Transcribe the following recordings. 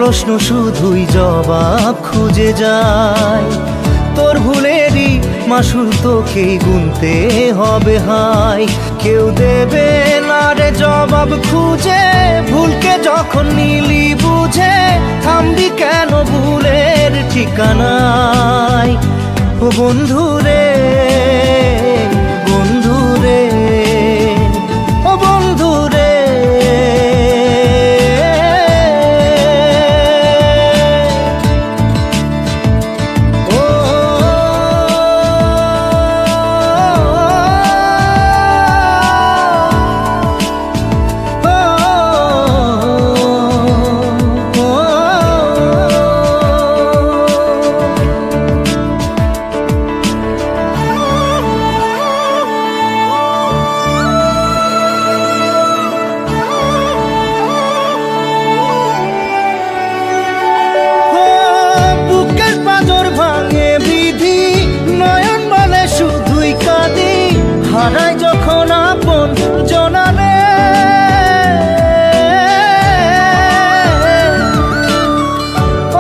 প্রশ্ন শুধুই জবাব খুঁজে যায়। তোর ভুলেরই মাসুল তোকেই গুনতে হবে হাই। কেউ দেবে না রে জবাব খুঁজে, ভুলকে যখন নিলি বুঝে থামবি কেন ভুলের ঠিকানায়। ও বন্ধু রে, বন্ধু রে, ও বন্ধু রে। হারাই যখন আপন জনারে,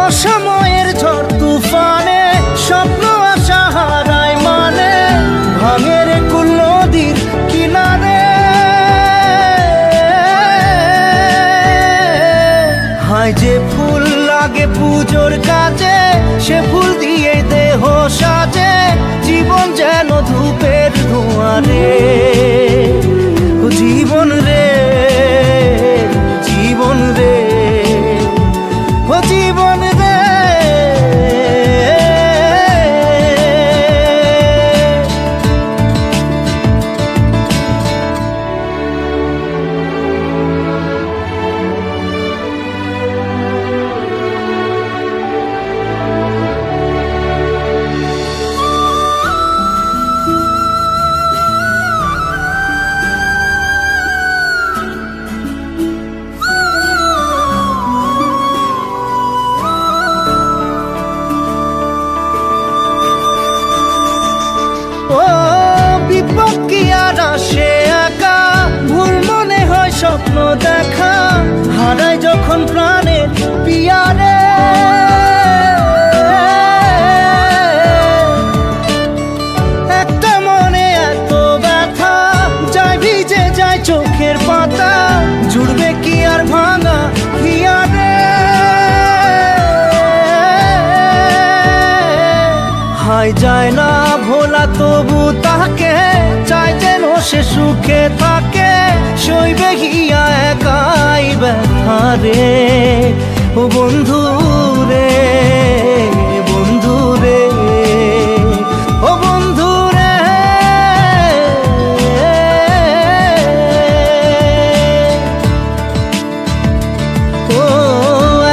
অসময়ের ঝড় তুফানে স্বপ্ন আশা হারায় মানে, ভাঙের কুল নদীর কিনারে। হায় যে ফুল লাগে পুজোর কাজে, সে ফুল দিয়ে দেহ সাজে, জীবন যেন ধূপের ধোঁয়ারে। ও জীবন রে, জীবন রে, ও জীবন রে। ও বিপদ কি আর আসে একা, ভুল মনে হয় স্বপ্ন দেখা, হারায় যখন প্রাণের পিয়ারে। একটা মনে এত ব্যথা, যায় ভিজে যায় চোখের পাতা, জুড়বে কি আর ভাঙা হিয়ারে। হায় যায় না ভোলা তবু তাকে, চাই যেন সে সুখে থাকে, সইবে গিয়া একাই ব্যথা রে। ও বন্ধু রে, বন্ধু রে, ও বন্ধু রে। ও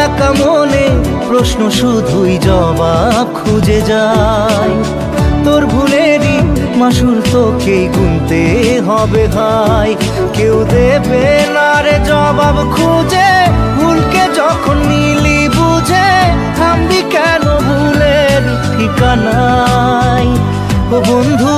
একা মনে প্রশ্ন শুধুই জবাব খুঁজে যায়। তোর ভুলেরই মাসুল তোকেই গুনতে হবে ভাই। কেউ দেবে না রে জবাব খুঁজে, ভুলকে যখন নিলি বুঝে থামবি কেন ভুলের ঠিকানায়। ও বন্ধু